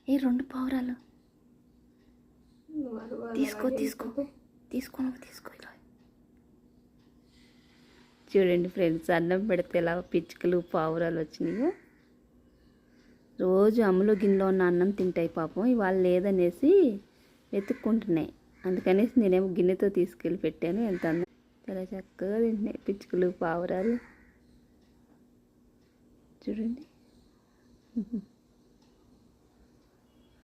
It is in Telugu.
ఏ 2 పావురాలు తీసుకో ఇలా చూడండి ఫ్రెండ్స్, అన్నం పెడితే ఎలా పిచ్చుకలు పావురాలు వచ్చినాయో. రోజు అమ్మలో గిన్నెలో ఉన్న అన్నం తింటాయి పాపం, ఇవాళ లేదనేసి వెతుక్కుంటున్నాయి. అందుకనేసి నేనేమో గిన్నెతో తీసుకెళ్ళి పెట్టాను. ఎంత చాలా చక్కగా తింటున్నాయి పిచ్చుకలు పావురాలు చూడండి.